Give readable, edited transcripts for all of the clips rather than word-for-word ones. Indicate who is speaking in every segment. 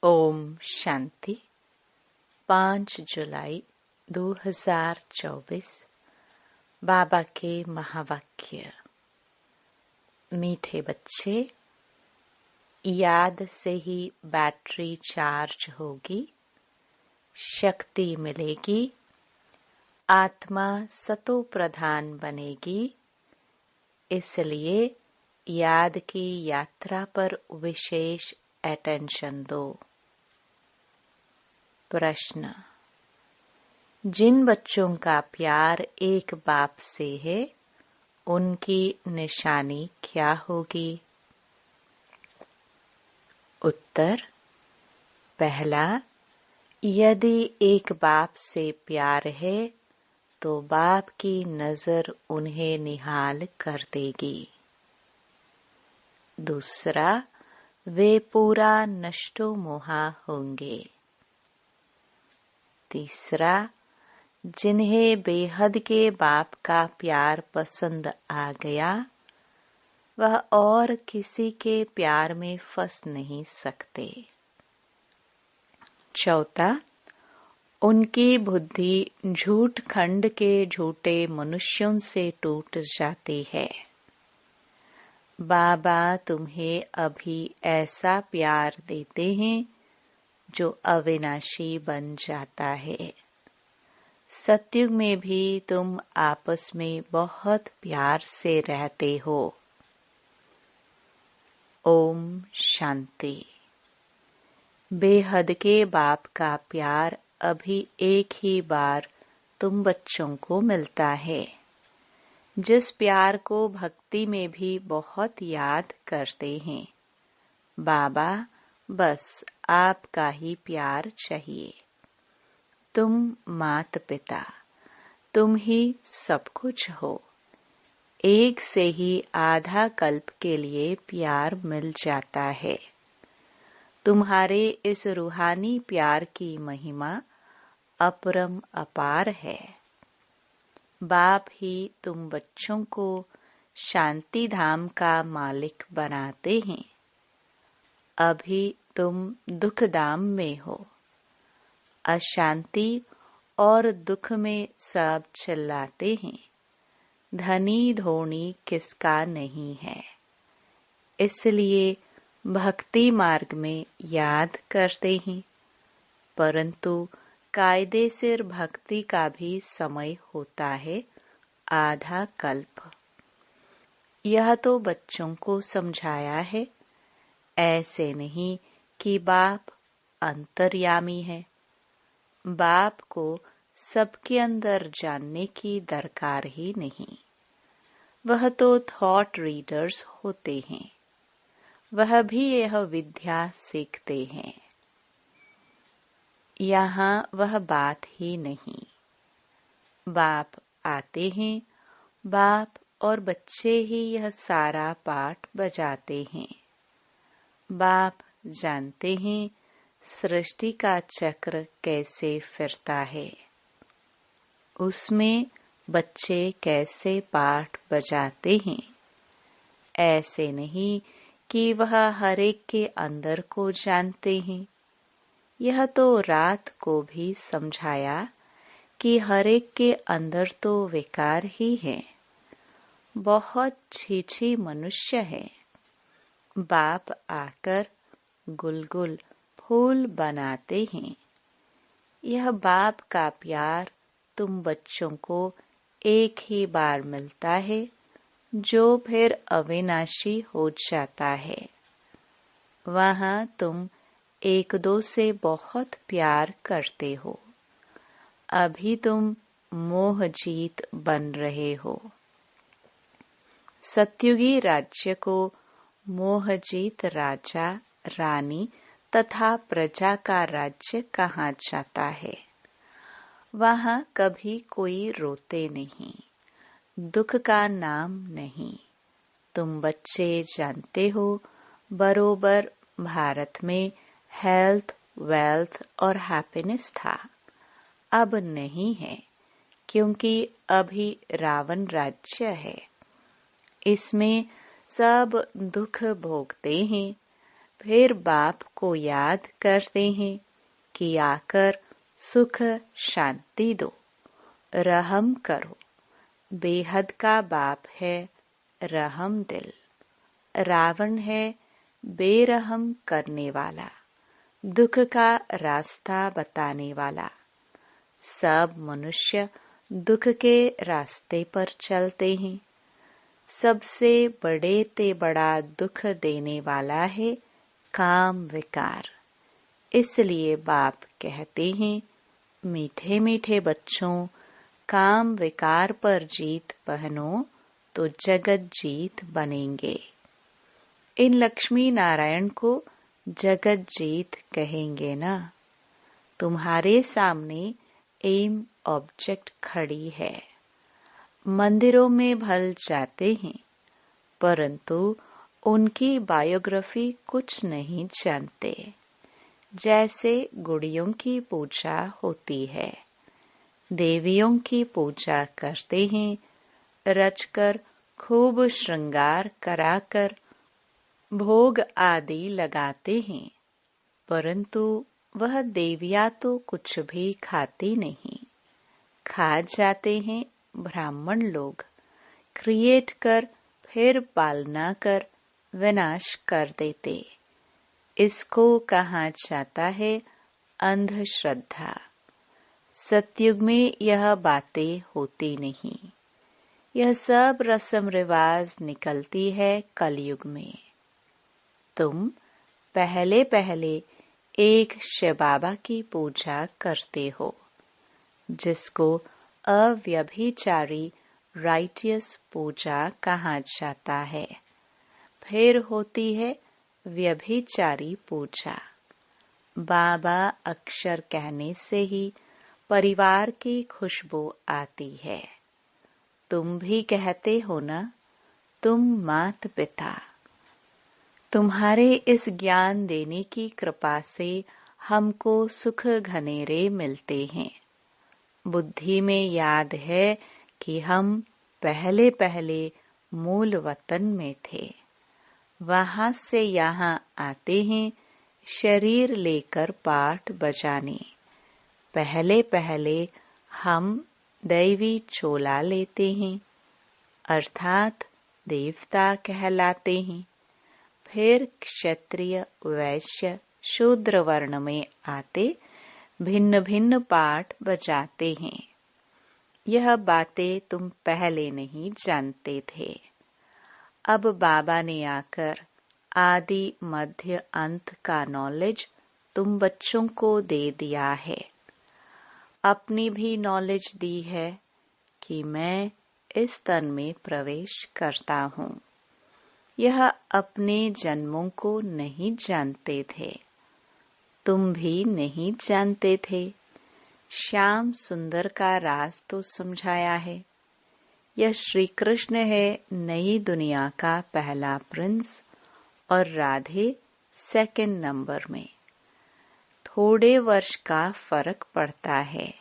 Speaker 1: ओम शांति। 5 जुलाई 2024। बाबा के महावाक्य। मीठे बच्चे, याद से ही बैटरी चार्ज होगी, शक्ति मिलेगी, आत्मा सतो प्रधान बनेगी। इसलिए याद की यात्रा पर विशेष अटेंशन दो। प्रश्न: जिन बच्चों का प्यार एक बाप से है, उनकी निशानी क्या होगी? उत्तर: पहला, यदि एक बाप से प्यार है तो बाप की नजर उन्हें निहाल कर देगी। दूसरा, वे पूरा नष्टो मोहा होंगे। तीसरा, जिन्हें बेहद के बाप का प्यार पसंद आ गया, वह और किसी के प्यार में फंस नहीं सकते। चौथा, उनकी बुद्धि झूठ खंड के झूठे मनुष्यों से टूट जाती है। बाबा तुम्हें अभी ऐसा प्यार देते हैं जो अविनाशी बन जाता है। सत्युग में भी तुम आपस में बहुत प्यार से रहते हो। ओम शांति। बेहद के बाप का प्यार अभी एक ही बार तुम बच्चों को मिलता है, जिस प्यार को भक्ति में भी बहुत याद करते हैं। बाबा, बस आपका ही प्यार चाहिए। तुम मात पिता, तुम ही सब कुछ हो। एक से ही आधा कल्प के लिए प्यार मिल जाता है। तुम्हारे इस रूहानी प्यार की महिमा अपरम अपार है। बाप ही तुम बच्चों को शांति धाम का मालिक बनाते हैं। अभी तुम दुख धाम में हो। अशांति और दुख में सब चिल्लाते हैं, धनी धोनी किसका नहीं है। इसलिए भक्ति मार्ग में याद करते हैं, परंतु कायदे से भक्ति का भी समय होता है, आधा कल्प। यह तो बच्चों को समझाया है, ऐसे नहीं कि बाप अंतर्यामी है। बाप को सबके अंदर जानने की दरकार ही नहीं। वह तो थॉट रीडर्स होते हैं। वह भी यह विद्या सीखते हैं। यहाँ वह बात ही नहीं। बाप आते हैं, बाप और बच्चे ही यह सारा पाठ बजाते हैं। बाप जानते हैं सृष्टि का चक्र कैसे फिरता है। उसमें बच्चे कैसे पाठ बजाते हैं। ऐसे नहीं कि वह हर एक के अंदर को जानते हैं। यह तो रात को भी समझाया कि हर एक के अंदर तो विकार ही है। बहुत छीछी मनुष्य है। बाप आकर गुलगुल फूल बनाते हैं। यह बाप का प्यार तुम बच्चों को एक ही बार मिलता है, जो फिर अविनाशी हो जाता है। वहाँ तुम एक दो से बहुत प्यार करते हो। अभी तुम मोह जीत बन रहे हो। सत्युगी राज्य को मोहजीत राजा, रानी तथा प्रजा का राज्य कहा जाता है। वहाँ कभी कोई रोते नहीं, दुख का नाम नहीं। तुम बच्चे जानते हो, बरोबर भारत में हेल्थ, वेल्थ और हैप्पीनेस था। अब नहीं है, क्योंकि अभी रावण राज्य है। इसमें सब दुख भोगते हैं। फिर बाप को याद करते हैं कि आकर सुख शांति दो, रहम करो। बेहद का बाप है रहम दिल। रावण है बेरहम करने वाला, दुख का रास्ता बताने वाला। सब मनुष्य दुख के रास्ते पर चलते हैं। सबसे बड़े ते बड़ा दुख देने वाला है काम विकार। इसलिए बाप कहते हैं, मीठे मीठे बच्चों, काम विकार पर जीत पहनो तो जगत जीत बनेंगे। इन लक्ष्मी नारायण को जगत जीत कहेंगे ना। तुम्हारे सामने एम ऑब्जेक्ट खड़ी है। मंदिरों में भल जाते हैं, परंतु उनकी बायोग्राफी कुछ नहीं जानते। जैसे गुड़ियों की पूजा होती है, देवियों की पूजा करते हैं, रचकर खूब श्रृंगार कराकर भोग आदि लगाते हैं, परंतु वह देवियां तो कुछ भी खाती नहीं। खा जाते हैं ब्राह्मण लोग, क्रिएट कर फिर पालना कर विनाश कर देते। इसको कहा जाता है अंधश्रद्धा। सतयुग में यह बातें होती नहीं। यह सब रस्म रिवाज निकलती है कलयुग में। तुम पहले पहले एक शिव बाबा की पूजा करते हो, जिसको अव्यभिचारी राइटियस पूजा कहा जाता है। फिर होती है व्यभिचारी पूजा। बाबा अक्षर कहने से ही परिवार की खुशबू आती है। तुम भी कहते हो ना, तुम मात पिता। तुम्हारे इस ज्ञान देने की कृपा से हमको सुख घनेरे मिलते हैं। बुद्धि में याद है कि हम पहले पहले मूल वतन में थे। वहां से यहाँ आते हैं शरीर लेकर पाठ बजाने। पहले पहले हम दैवी चोला लेते हैं, अर्थात देवता कहलाते हैं। फिर क्षत्रिय वैश्य शूद्र वर्ण में आते भिन्न भिन्न पाठ बजाते हैं। यह बातें तुम पहले नहीं जानते थे। अब बाबा ने आकर आदि मध्य अंत का नॉलेज तुम बच्चों को दे दिया है। अपनी भी नॉलेज दी है कि मैं इस तन में प्रवेश करता हूँ। यह अपने जन्मों को नहीं जानते थे। तुम भी नहीं जानते थे। श्याम सुंदर का राज तो समझाया है। यह श्री कृष्ण है नई दुनिया का पहला प्रिंस और राधे सेकंड नंबर में। थोड़े वर्ष का फर्क पड़ता है।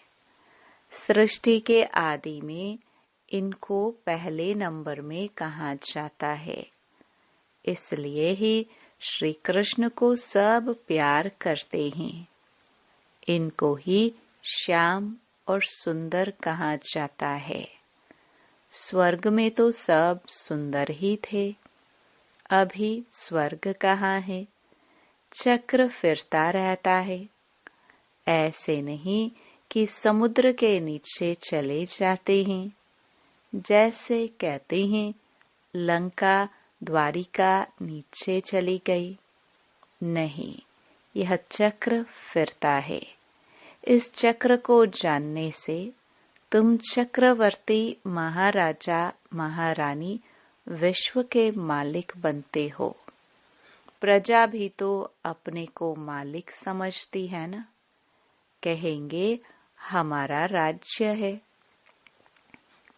Speaker 1: सृष्टि के आदि में इनको पहले नंबर में कहा जाता है। इसलिए ही श्री कृष्ण को सब प्यार करते हैं। इनको ही श्याम और सुंदर कहा जाता है। स्वर्ग में तो सब सुंदर ही थे। अभी स्वर्ग कहाँ है? चक्र फिरता रहता है। ऐसे नहीं कि समुद्र के नीचे चले जाते हैं। जैसे कहते हैं लंका द्वारिका नीचे चली गई। नहीं, यह चक्र फिरता है। इस चक्र को जानने से तुम चक्रवर्ती महाराजा महारानी विश्व के मालिक बनते हो। प्रजा भी तो अपने को मालिक समझती है ना। कहेंगे हमारा राज्य है।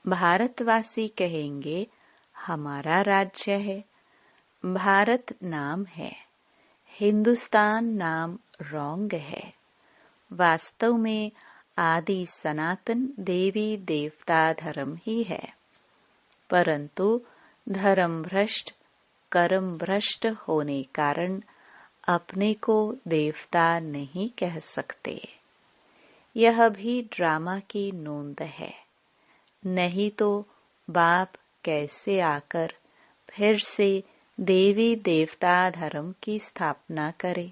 Speaker 1: भारतवासी कहेंगे हमारा राज्य है। भारत नाम है, हिंदुस्तान नाम रॉन्ग है। वास्तव में आदि सनातन देवी देवता धर्म ही है, परंतु धर्म भ्रष्ट कर्म भ्रष्ट होने कारण अपने को देवता नहीं कह सकते। यह भी ड्रामा की नोंद है। नहीं तो बाप कैसे आकर फिर से देवी देवता धर्म की स्थापना करे।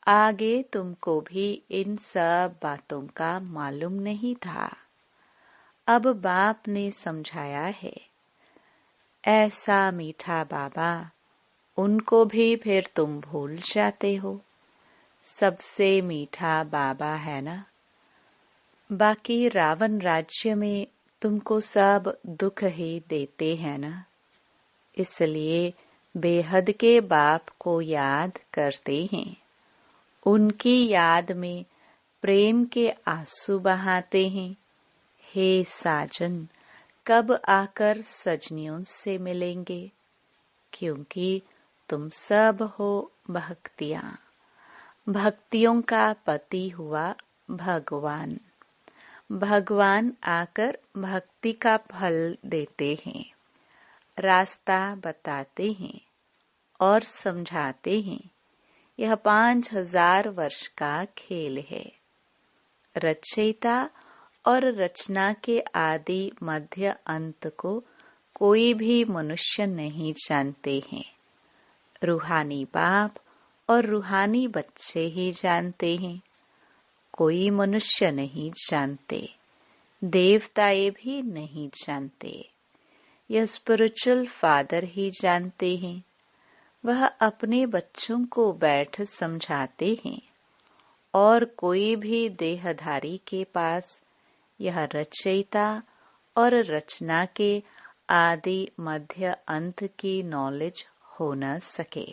Speaker 1: आगे तुमको भी इन सब बातों का मालूम नहीं था। अब बाप ने समझाया है। ऐसा मीठा बाबा, उनको भी फिर तुम भूल जाते हो। सबसे मीठा बाबा है ना। बाकी रावण राज्य में तुमको सब दुख ही देते हैं ना। इसलिए बेहद के बाप को याद करते हैं। उनकी याद में प्रेम के आंसू बहाते हैं। हे साजन, कब आकर सजनियों से मिलेंगे? क्योंकि तुम सब हो भक्तियां। भक्तियों का पति हुआ भगवान। भगवान आकर भक्ति का फल देते हैं, रास्ता बताते हैं और समझाते हैं। यह 5000 वर्ष का खेल है। रचयिता और रचना के आदि मध्य अंत को कोई भी मनुष्य नहीं जानते हैं। रूहानी बाप और रूहानी बच्चे ही जानते हैं। कोई मनुष्य नहीं जानते, देवताएं भी नहीं जानते। यह स्पिरिचुअल फादर ही जानते हैं। वह अपने बच्चों को बैठ समझाते हैं और कोई भी देहधारी के पास यह रचयिता और रचना के आदि मध्य अंत की नॉलेज हो न सके।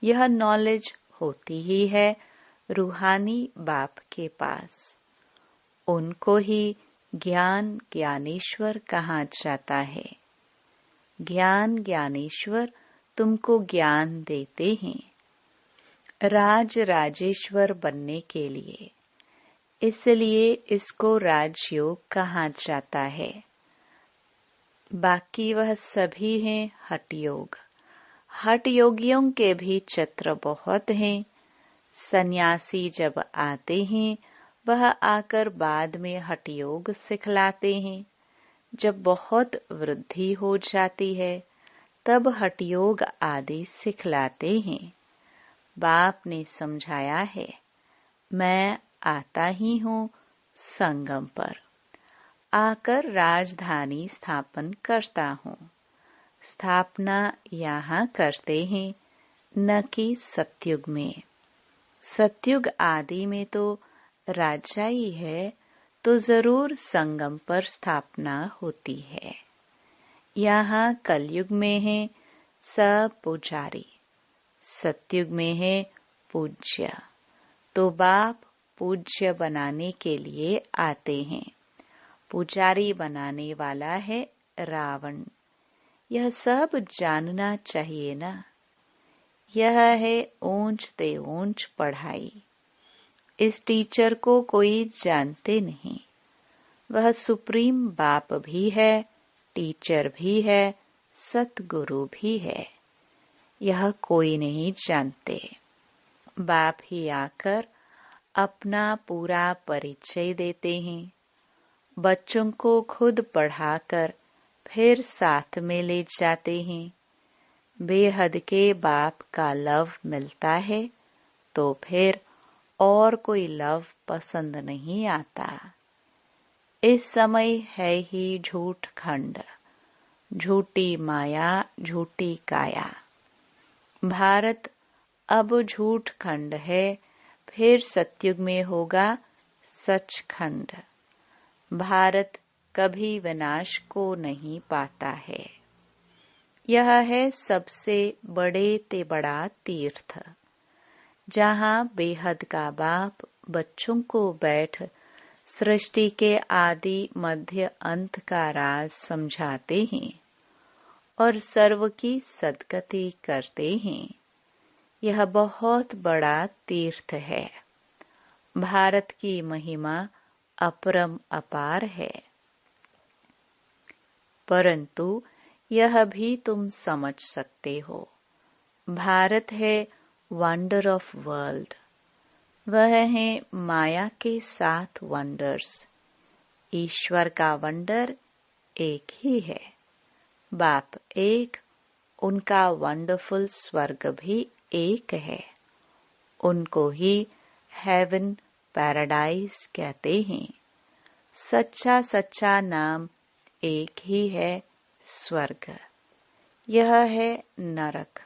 Speaker 1: यह नॉलेज होती ही है रूहानी बाप के पास। उनको ही ज्ञान ज्ञानेश्वर कहा जाता है। ज्ञान ज्ञानेश्वर तुमको ज्ञान देते हैं राज राजेश्वर बनने के लिए। इसलिए इसको राजयोग कहा जाता है। बाकी वह सभी हैं हठ योग। हठ योगियों के भी चित्र बहुत हैं। सन्यासी जब आते हैं वह आकर बाद में हठ योग सिखलाते हैं। जब बहुत वृद्धि हो जाती है तब हठ योग आदि सिखलाते हैं। बाप ने समझाया है, मैं आता ही हूँ संगम पर आकर राजधानी स्थापन करता हूँ। स्थापना यहाँ करते हैं, न कि सतयुग में। सतयुग आदि में तो राजा ही है, तो जरूर संगम पर स्थापना होती है। यहाँ कलयुग में है सब पुजारी, सतयुग में है पूज्य। तो बाप पूज्य बनाने के लिए आते हैं। पुजारी बनाने वाला है रावण। यह सब जानना चाहिए ना। यह है ऊंच ते ऊंच पढ़ाई। इस टीचर को कोई जानते नहीं। वह सुप्रीम बाप भी है, टीचर भी है, सतगुरु भी है। यह कोई नहीं जानते। बाप ही आकर अपना पूरा परिचय देते हैं। बच्चों को खुद पढ़ाकर फिर साथ में ले जाते हैं। बेहद के बाप का लव मिलता है तो फिर और कोई लव पसंद नहीं आता। इस समय है ही झूठ खंड, झूठी माया, झूठी काया। भारत अब झूठ खंड है, फिर सतयुग में होगा सचखंड। भारत कभी विनाश को नहीं पाता है। यह है सबसे बड़े ते बड़ा तीर्थ, जहाँ बेहद का बाप बच्चों को बैठ सृष्टि के आदि मध्य अंत का राज समझाते हैं और सर्व की सद्गति करते हैं। यह बहुत बड़ा तीर्थ है। भारत की महिमा अपरम अपार है। परंतु यह भी तुम समझ सकते हो, भारत है वंडर ऑफ वर्ल्ड। वह है माया के 7 वंडर्स। ईश्वर का वंडर एक ही है, बाप एक, उनका वंडरफुल स्वर्ग भी एक है। उनको ही हेवन, पैराडाइज कहते हैं। सच्चा सच्चा नाम एक ही है, स्वर्ग। यह है नरक।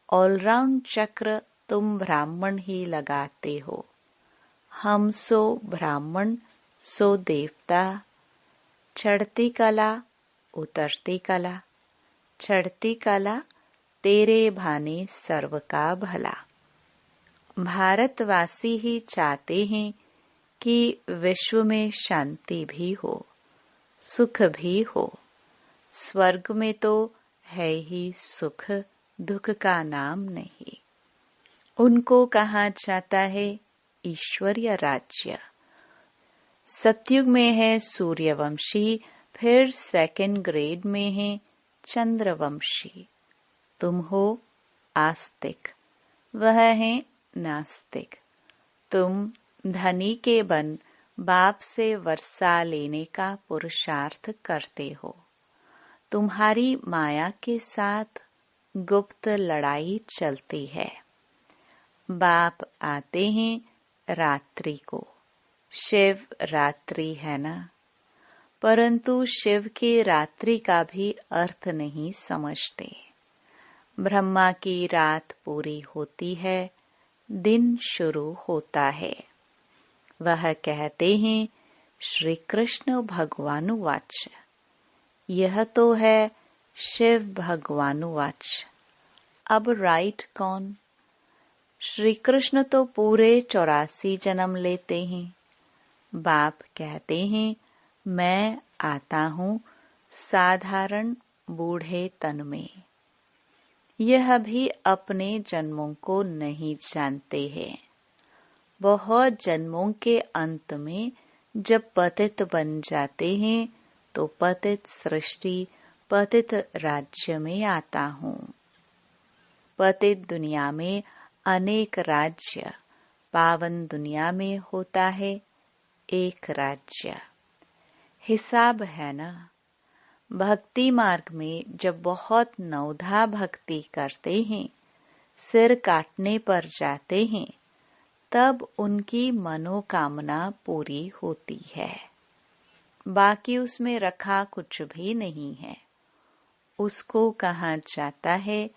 Speaker 1: ऑलराउंड चक्र तुम ब्राह्मण ही लगाते हो। हम सो ब्राह्मण, सो देवता। चढ़ती कला, उतरती कला। चढ़ती कला, तेरे भाने सर्व का भला। भारतवासी ही चाहते हैं कि विश्व में शांति भी हो, सुख भी हो। स्वर्ग में तो है ही सुख, दुख का नाम नहीं। उनको कहा जाता है ईश्वरीय राज्य। सतयुग में है सूर्यवंशी, फिर 2nd ग्रेड में है चंद्रवंशी। तुम हो आस्तिक, वह है नास्तिक। तुम धनी के बन बाप से वर्षा लेने का पुरुषार्थ करते हो। तुम्हारी माया के साथ गुप्त लड़ाई चलती है। बाप आते हैं रात्रि को। शिव रात्रि है ना, परंतु शिव की रात्रि का भी अर्थ नहीं समझते। ब्रह्मा की रात पूरी होती है, दिन शुरू होता है। वह कहते हैं श्री कृष्ण भगवानुवाच। यह तो है शिव भगवानुवाच। अब राइट कौन? श्री कृष्ण तो पूरे 84 जन्म लेते हैं। बाप कहते हैं मैं आता हूँ साधारण बूढ़े तन में। यह भी अपने जन्मों को नहीं जानते हैं। बहुत जन्मों के अंत में जब पतित बन जाते हैं तो पतित सृष्टि, पतित राज्य में आता हूँ। पतित दुनिया में अनेक राज्य, पावन दुनिया में होता है एक राज्य। हिसाब है ना। भक्ति मार्ग में जब बहुत नवधा भक्ति करते हैं, सिर काटने पर जाते हैं, तब उनकी मनोकामना पूरी होती है। बाकी उसमें रखा कुछ भी नहीं है। उसको कहा जाता है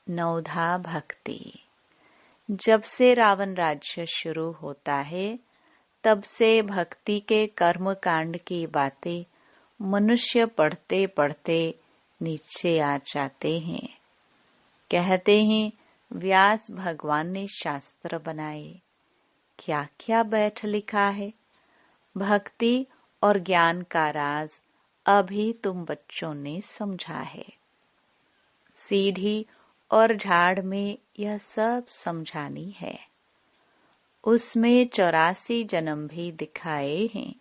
Speaker 1: नवधा भक्ति। जब से रावण राज्य शुरू होता है, तब से भक्ति के कर्म कांड की बातें मनुष्य पढ़ते पढ़ते नीचे आ जाते हैं। कहते हैं व्यास भगवान ने शास्त्र बनाए। क्या क्या बैठ लिखा है। भक्ति और ज्ञान का राज अभी तुम बच्चों ने समझा है। सीढ़ी और झाड़ में यह सब समझानी है। उसमें 84 जन्म भी दिखाए हैं।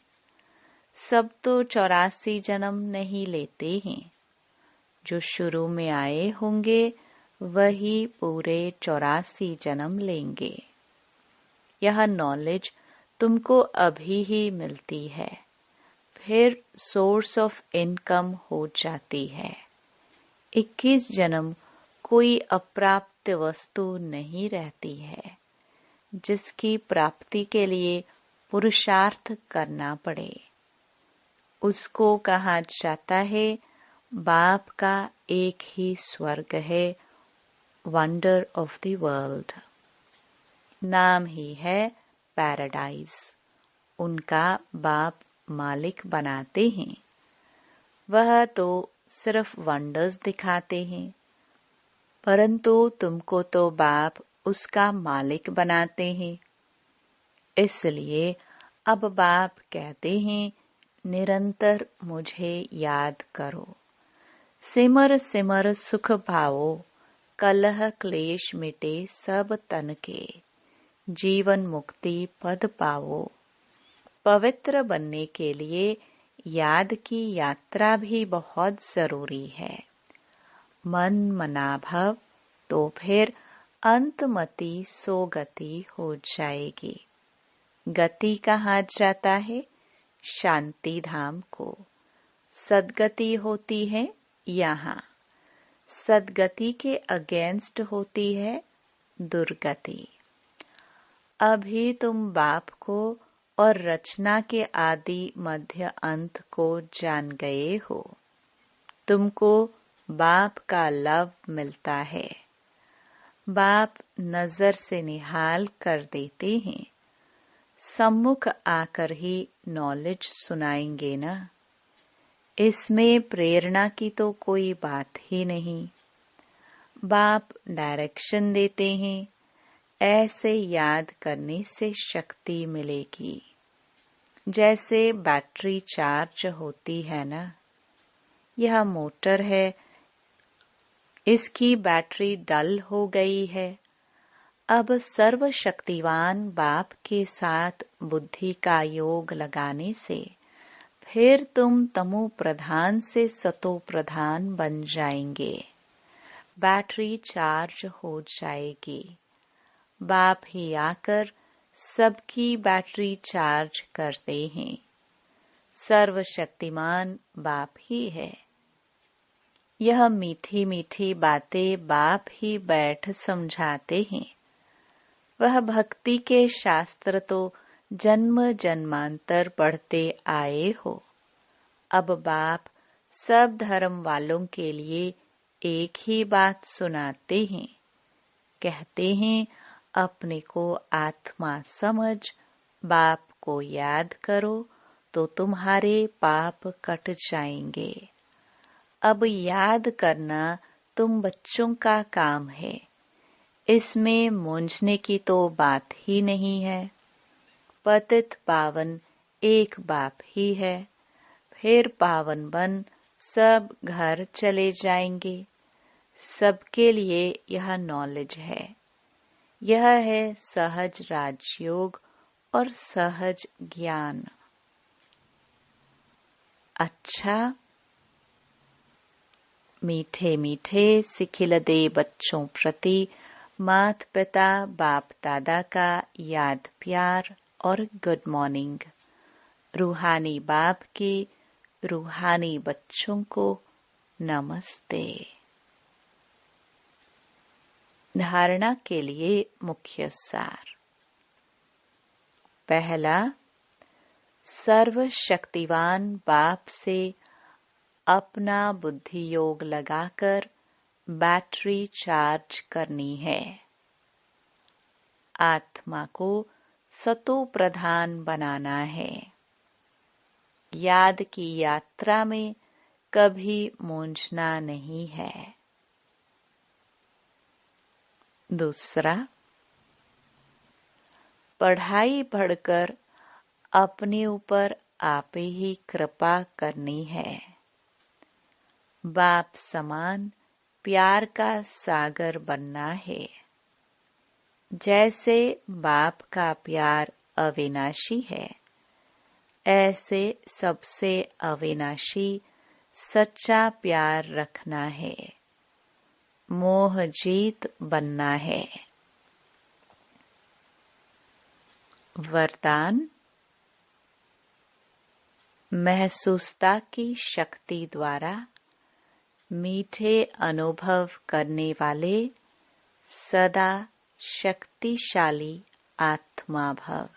Speaker 1: सब तो 84 जन्म नहीं लेते हैं। जो शुरू में आए होंगे वही पूरे 84 जन्म लेंगे। यह नॉलेज तुमको अभी ही मिलती है, फिर सोर्स ऑफ इनकम हो जाती है। 21 जन्म कोई अप्राप्त वस्तु नहीं रहती है, जिसकी प्राप्ति के लिए पुरुषार्थ करना पड़े। उसको कहा जाता है बाप का एक ही स्वर्ग है, वंडर ऑफ द वर्ल्ड। नाम ही है पैराडाइज। उनका बाप मालिक बनाते हैं। वह तो सिर्फ वंडर्स दिखाते हैं, परंतु तुमको तो बाप उसका मालिक बनाते हैं। इसलिए अब बाप कहते हैं निरंतर मुझे याद करो। सिमर सिमर सुख पाओ, कलह क्लेश मिटे सब तन के। जीवन मुक्ति पद पाओ। पवित्र बनने के लिए याद की यात्रा भी बहुत जरूरी है। मन मनाभव तो फिर अंतमति सो गति हो जाएगी। गति कहाँ जाता है? शांति धाम को। सदगति होती है यहाँ। सदगति के अगेंस्ट होती है दुर्गति। अभी तुम बाप को और रचना के आदि मध्य अंत को जान गए हो। तुमको बाप का लव मिलता है। बाप नजर से निहाल कर देते हैं। सम्मुख आकर ही नॉलेज सुनाएंगे ना। इसमें प्रेरणा की तो कोई बात ही नहीं। बाप डायरेक्शन देते हैं। ऐसे याद करने से शक्ति मिलेगी। जैसे बैटरी चार्ज होती है ना। यह मोटर है, इसकी बैटरी डल हो गई है। अब सर्वशक्तिवान बाप के साथ बुद्धि का योग लगाने से फिर तुम तमो प्रधान से सतो प्रधान बन जाएंगे। बैटरी चार्ज हो जाएगी। बाप ही आकर सबकी बैटरी चार्ज करते हैं। सर्वशक्तिमान बाप ही है। यह मीठी मीठी बातें बाप ही बैठ समझाते हैं। वह भक्ति के शास्त्र तो जन्म जन्मांतर पढ़ते आए हो। अब बाप सब धर्म वालों के लिए एक ही बात सुनाते हैं। कहते हैं अपने को आत्मा समझ, बाप को याद करो तो तुम्हारे पाप कट जाएंगे। अब याद करना तुम बच्चों का काम है। इसमें मूंझने की तो बात ही नहीं है। पतित पावन एक बाप ही है। फिर पावन बन सब घर चले जाएंगे। सबके लिए यह नॉलेज है। यह है सहज राजयोग और सहज ज्ञान। अच्छा, मीठे मीठे सिखिलदे बच्चों प्रति मात पिता बाप दादा का याद प्यार और गुड मॉर्निंग। रूहानी बाप की रूहानी बच्चों को नमस्ते। धारणा के लिए मुख्य सार। पहला, सर्वशक्तिवान बाप से अपना बुद्धि योग लगाकर बैटरी चार्ज करनी है। आत्मा को सतो प्रधान बनाना है। याद की यात्रा में कभी मूंझना नहीं है। दूसरा, पढ़ाई पढ़कर अपने ऊपर आपे ही कृपा करनी है। बाप समान प्यार का सागर बनना है। जैसे बाप का प्यार अविनाशी है, ऐसे सबसे अविनाशी सच्चा प्यार रखना है। मोह जीत बनना है। वरदान। महसूसता की शक्ति द्वारा मीठे अनुभव करने वाले सदा शक्तिशाली आत्मा भव।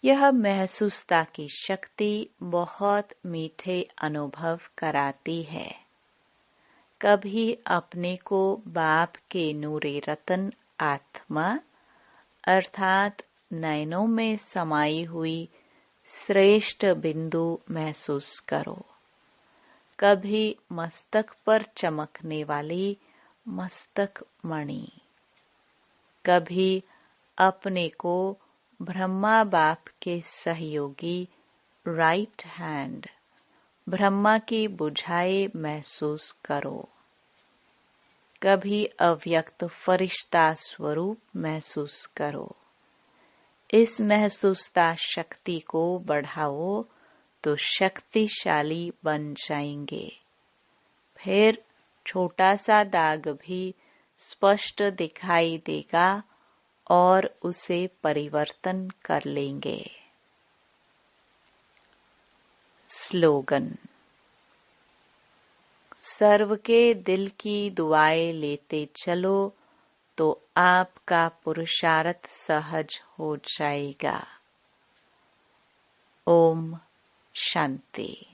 Speaker 1: यह महसूसता की शक्ति बहुत मीठे अनुभव कराती है। कभी अपने को बाप के नूरे रतन आत्मा अर्थात नयनों में समाई हुई श्रेष्ठ बिंदु महसूस करो। कभी मस्तक पर चमकने वाली मस्तक मणि। कभी अपने को ब्रह्मा बाप के सहयोगी राइट हैंड ब्रह्मा की बुझाए महसूस करो। कभी अव्यक्त फरिश्ता स्वरूप महसूस करो। इस महसूसता शक्ति को बढ़ाओ तो शक्तिशाली बन जाएंगे। फिर छोटा सा दाग भी स्पष्ट दिखाई देगा और उसे परिवर्तन कर लेंगे। स्लोगन। सर्व के दिल की दुआएं लेते चलो तो आपका पुरुषार्थ सहज हो जाएगा। ओम शांति।